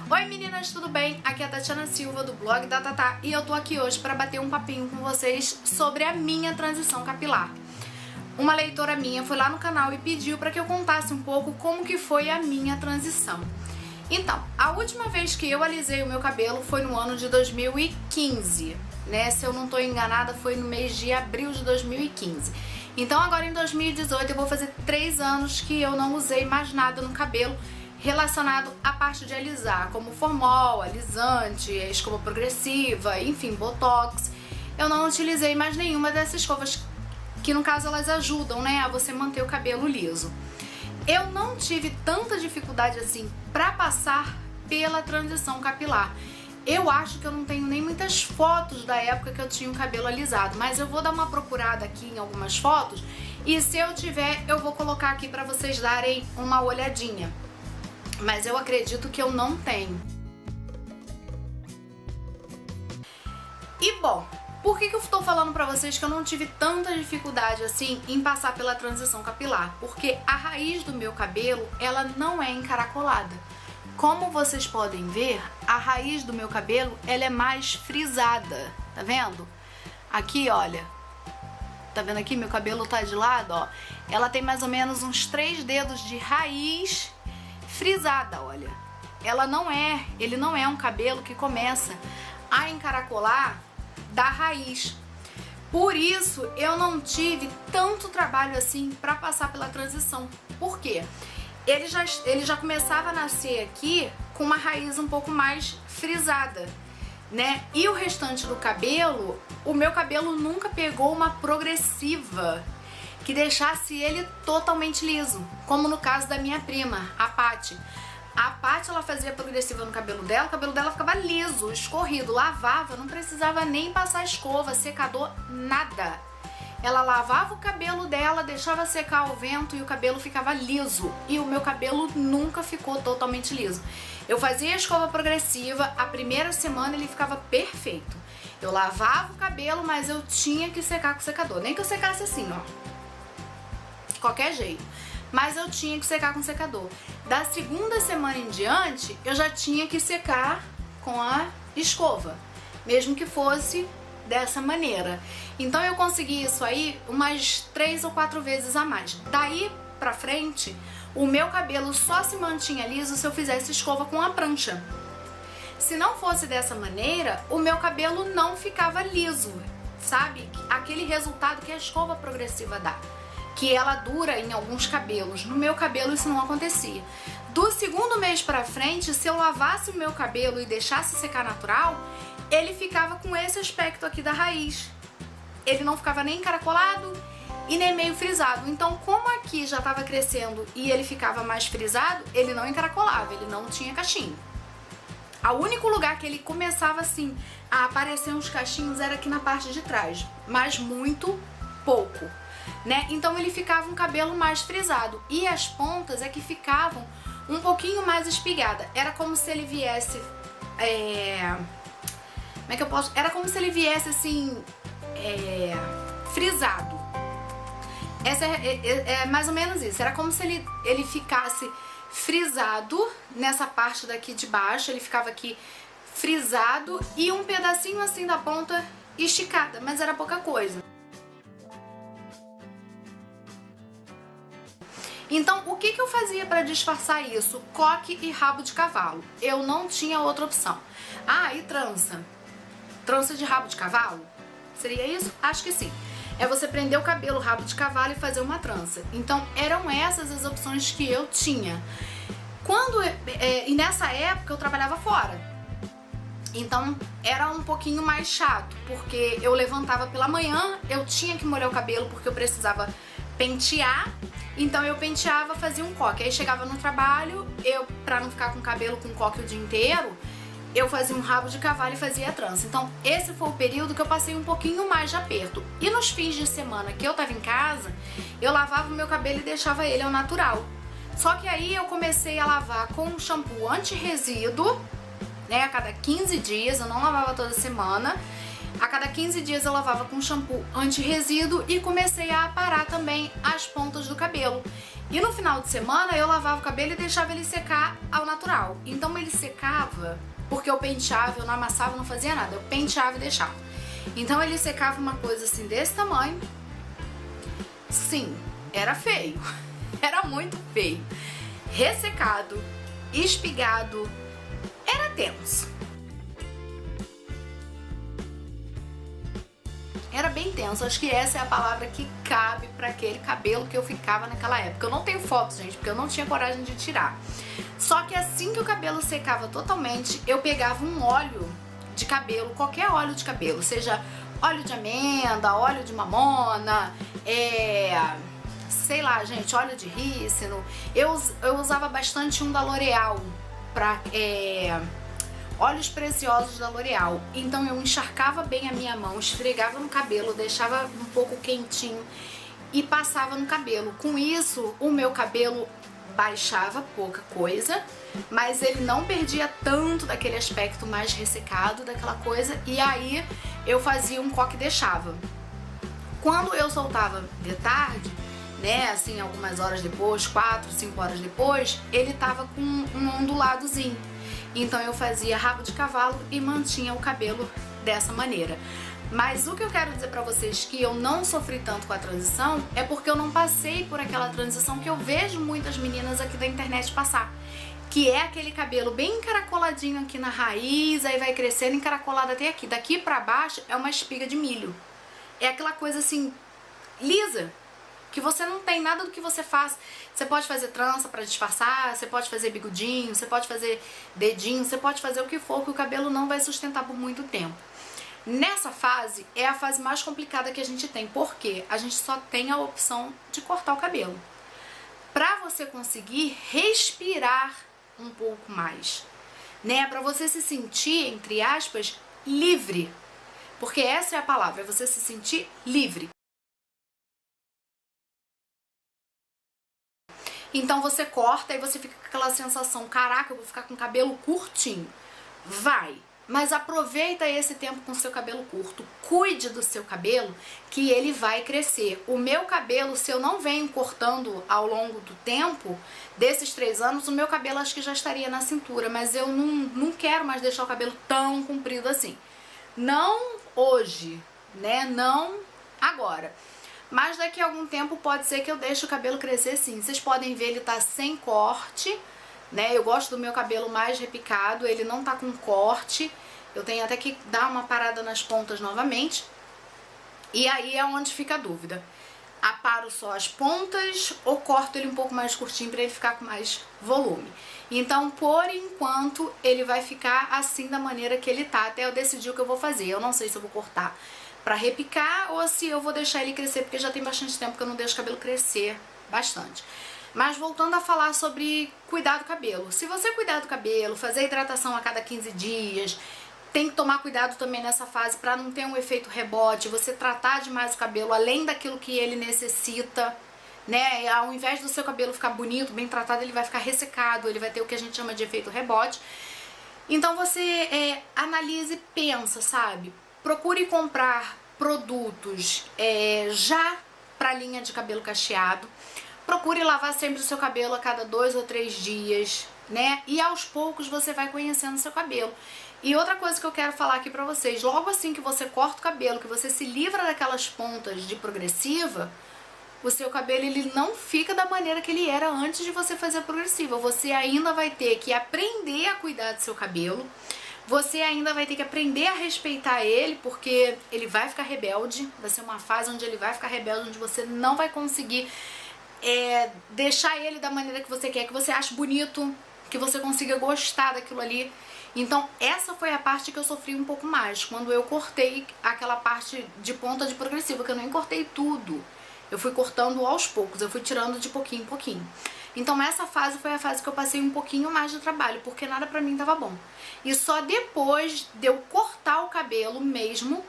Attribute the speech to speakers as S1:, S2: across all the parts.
S1: Oi meninas, tudo bem? Aqui é a Tatiana Silva do blog da Tatá e eu tô aqui hoje para bater um papinho com vocês sobre a minha transição capilar. Uma leitora minha foi lá no canal e pediu para que eu contasse um pouco como que foi a minha transição. Então, a última vez que eu alisei o meu cabelo foi no ano de 2015, né? Se eu não tô enganada, foi no mês de abril de 2015. Então agora em 2018 eu vou fazer 3 anos que eu não usei mais nada no cabelo relacionado à parte de alisar, como formol, alisante, escova progressiva, enfim, botox. Eu não utilizei mais nenhuma dessas escovas, que no caso elas ajudam, né, a você manter o cabelo liso. Eu não tive tanta dificuldade assim pra passar pela transição capilar. Eu acho que eu não tenho nem muitas fotos da época que eu tinha o cabelo alisado, mas eu vou dar uma procurada aqui em algumas fotos e se eu tiver eu vou colocar aqui pra vocês darem uma olhadinha. Mas eu acredito que eu não tenho. E bom, por que eu estou falando pra vocês que eu não tive tanta dificuldade assim em passar pela transição capilar? Porque a raiz do meu cabelo, ela não é encaracolada. Como vocês podem ver, a raiz do meu cabelo, ela é mais frisada, tá vendo? Aqui, olha, tá vendo aqui? Meu cabelo tá de lado, ó. Ela tem mais ou menos uns 3 dedos de raiz frisada, olha. Ele não é um cabelo que começa a encaracolar da raiz. Por isso, eu não tive tanto trabalho assim pra passar pela transição. Por quê? Ele já começava a nascer aqui com uma raiz um pouco mais frisada, né? E o restante do cabelo, o meu cabelo nunca pegou uma progressiva que deixasse ele totalmente liso, como no caso da minha prima, a Paty. A Paty, ela fazia progressiva no cabelo dela, o cabelo dela ficava liso, escorrido, lavava, não precisava nem passar escova, secador, nada. Ela lavava o cabelo dela, deixava secar ao vento e o cabelo ficava liso. E o meu cabelo nunca ficou totalmente liso. Eu fazia a escova progressiva, a primeira semana ele ficava perfeito. Eu lavava o cabelo, mas eu tinha que secar com o secador. Nem que eu secasse assim, ó. De qualquer jeito. Mas eu tinha que secar com o secador. Da segunda semana em diante, eu já tinha que secar com a escova. Mesmo que fosse dessa maneira. Então eu consegui isso aí umas 3 ou 4 vezes a mais. Daí pra frente, o meu cabelo só se mantinha liso se eu fizesse escova com a prancha. Se não fosse dessa maneira, o meu cabelo não ficava liso, sabe? Aquele resultado que a escova progressiva dá, que ela dura em alguns cabelos. No meu cabelo isso não acontecia. Do segundo mês pra frente, se eu lavasse o meu cabelo e deixasse secar natural, ele ficava com esse aspecto aqui da raiz. Ele não ficava nem encaracolado e nem meio frisado. Então, como aqui já estava crescendo e ele ficava mais frisado, ele não encaracolava, ele não tinha cachinho. O único lugar que ele começava assim a aparecer uns cachinhos era aqui na parte de trás, mas muito pouco, né? Então ele ficava um cabelo mais frisado e as pontas é que ficavam um pouquinho mais espigadas. Era como se ele viesse... Como é que eu posso... Era como se ele viesse assim... frisado. Essa é mais ou menos isso. Era como se ele ficasse frisado nessa parte daqui de baixo. Ele ficava aqui frisado e um pedacinho assim da ponta esticada, mas era pouca coisa. Então, o que eu fazia para disfarçar isso? Coque e rabo de cavalo. Eu não tinha outra opção. Ah, e trança? Trança de rabo de cavalo? Seria isso? Acho que sim. É você prender o cabelo rabo de cavalo e fazer uma trança. Então, eram essas as opções que eu tinha. E nessa época eu trabalhava fora. Então, era um pouquinho mais chato, porque eu levantava pela manhã, eu tinha que molhar o cabelo porque eu precisava pentear. Então eu penteava, fazia um coque. Aí chegava no trabalho, pra não ficar com o cabelo com coque o dia inteiro, eu fazia um rabo de cavalo e fazia a trança. Então esse foi o período que eu passei um pouquinho mais de aperto. E nos fins de semana que eu tava em casa, eu lavava o meu cabelo e deixava ele ao natural. Só que aí eu comecei a lavar com um shampoo anti-resíduo, né, a cada 15 dias, eu não lavava toda semana. A cada 15 dias eu lavava com shampoo anti-resíduo e comecei a aparar também as pontas do cabelo. E no final de semana eu lavava o cabelo e deixava ele secar ao natural. Então ele secava, porque eu penteava, eu não amassava, não fazia nada. Eu penteava e deixava. Então ele secava uma coisa assim desse tamanho. Sim, era feio. Era muito feio. Ressecado, espigado, era tenso. Era bem tenso, acho que essa é a palavra que cabe para aquele cabelo que eu ficava naquela época. Eu não tenho fotos, gente, porque eu não tinha coragem de tirar. Só que assim que o cabelo secava totalmente, eu pegava um óleo de cabelo, qualquer óleo de cabelo, seja óleo de amêndoa, óleo de mamona, sei lá, gente, óleo de rícino. Eu usava bastante um da L'Oréal, óleos preciosos da L'Oréal. Então eu encharcava bem a minha mão, esfregava no cabelo, deixava um pouco quentinho e passava no cabelo. Com isso, o meu cabelo baixava pouca coisa, mas ele não perdia tanto daquele aspecto mais ressecado, daquela coisa, e aí eu fazia um coque e deixava. Quando eu soltava de tarde, né, assim, algumas horas depois, 4, 5 horas depois, ele tava com um onduladozinho. Então eu fazia rabo de cavalo e mantinha o cabelo dessa maneira. Mas o que eu quero dizer pra vocês que eu não sofri tanto com a transição é porque eu não passei por aquela transição que eu vejo muitas meninas aqui da internet passar. Que é aquele cabelo bem encaracoladinho aqui na raiz, aí vai crescendo encaracolado até aqui. Daqui pra baixo é uma espiga de milho. É aquela coisa assim, lisa, que você não tem nada do que você faz. Você pode fazer trança pra disfarçar, você pode fazer bigodinho, você pode fazer dedinho, você pode fazer o que for, que o cabelo não vai sustentar por muito tempo. Nessa fase, é a fase mais complicada que a gente tem, porque a gente só tem a opção de cortar o cabelo. Pra você conseguir respirar um pouco mais, né? Pra você se sentir, entre aspas, livre. Porque essa é a palavra, é você se sentir livre. Então você corta e você fica com aquela sensação, caraca, eu vou ficar com o cabelo curtinho. Vai, mas aproveita esse tempo com o seu cabelo curto. Cuide do seu cabelo, que ele vai crescer. O meu cabelo, se eu não venho cortando ao longo do tempo, desses 3 anos, o meu cabelo acho que já estaria na cintura, mas eu não quero mais deixar o cabelo tão comprido assim. Não hoje, né? Não agora. Mas daqui a algum tempo pode ser que eu deixe o cabelo crescer sim. Vocês podem ver, ele tá sem corte, né? Eu gosto do meu cabelo mais repicado, ele não tá com corte. Eu tenho até que dar uma parada nas pontas novamente. E aí é onde fica a dúvida. Aparo só as pontas ou corto ele um pouco mais curtinho para ele ficar com mais volume. Então, por enquanto, ele vai ficar assim da maneira que ele tá, até eu decidir o que eu vou fazer. Eu não sei se eu vou cortar pra repicar ou se eu vou deixar ele crescer, porque já tem bastante tempo que eu não deixo o cabelo crescer bastante. Mas voltando a falar sobre cuidar do cabelo. Se você cuidar do cabelo, fazer hidratação a cada 15 dias, tem que tomar cuidado também nessa fase para não ter um efeito rebote, você tratar demais o cabelo além daquilo que ele necessita, né? Ao invés do seu cabelo ficar bonito, bem tratado, ele vai ficar ressecado, ele vai ter o que a gente chama de efeito rebote. Então você analise e pensa, sabe? Procure comprar produtos já para linha de cabelo cacheado. Procure lavar sempre o seu cabelo a cada 2 ou 3 dias, né? E aos poucos você vai conhecendo o seu cabelo. E outra coisa que eu quero falar aqui pra vocês, logo assim que você corta o cabelo, que você se livra daquelas pontas de progressiva, o seu cabelo ele não fica da maneira que ele era antes de você fazer a progressiva. Você ainda vai ter que aprender a cuidar do seu cabelo. Você ainda vai ter que aprender a respeitar ele, porque ele vai ficar rebelde. Vai ser uma fase onde ele vai ficar rebelde, onde você não vai conseguir deixar ele da maneira que você quer, que você ache bonito, que você consiga gostar daquilo ali. Então essa foi a parte que eu sofri um pouco mais, quando eu cortei aquela parte de ponta de progressiva, que eu nem cortei tudo. Eu fui cortando aos poucos, eu fui tirando de pouquinho em pouquinho. Então essa fase foi a fase que eu passei um pouquinho mais de trabalho, porque nada pra mim tava bom. E só depois de eu cortar o cabelo mesmo,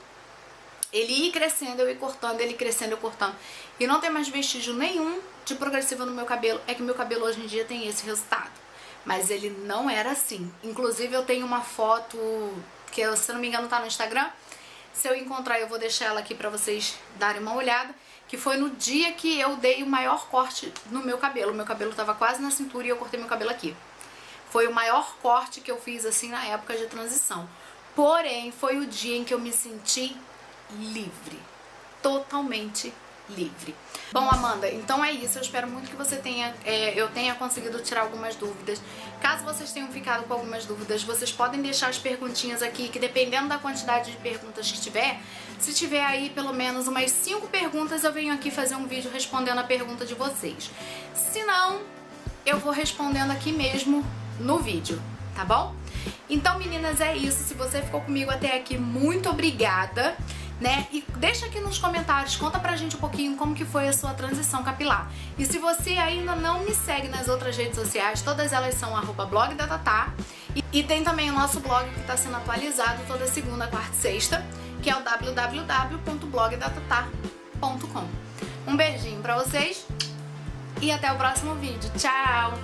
S1: ele ir crescendo, eu ir cortando, ele crescendo, eu cortando, e não tem mais vestígio nenhum de progressiva no meu cabelo, é que meu cabelo hoje em dia tem esse resultado. Mas ele não era assim. Inclusive eu tenho uma foto, que se eu não me engano tá no Instagram, Se eu encontrar, eu vou deixar ela aqui pra vocês darem uma olhada, que foi no dia que eu dei o maior corte no meu cabelo. Meu cabelo tava quase na cintura e eu cortei meu cabelo aqui. Foi o maior corte que eu fiz assim na época de transição. Porém, foi o dia em que eu me senti livre. Totalmente livre. Bom, Amanda, então é isso. Eu espero muito que você eu tenha conseguido tirar algumas dúvidas. Caso vocês tenham ficado com algumas dúvidas, vocês podem deixar as perguntinhas aqui, que dependendo da quantidade de perguntas que tiver, se tiver aí pelo menos umas 5 perguntas, eu venho aqui fazer um vídeo respondendo a pergunta de vocês. Se não, eu vou respondendo aqui mesmo no vídeo, tá bom? Então, meninas, é isso. Se você ficou comigo até aqui, muito obrigada, né? E deixa aqui nos comentários, conta pra gente um pouquinho como que foi a sua transição capilar. E se você ainda não me segue nas outras redes sociais, todas elas são @blogdatatá. E tem também o nosso blog que tá sendo atualizado toda segunda, quarta e sexta, que é o www.blogdatatá.com. Um beijinho pra vocês e até o próximo vídeo. Tchau!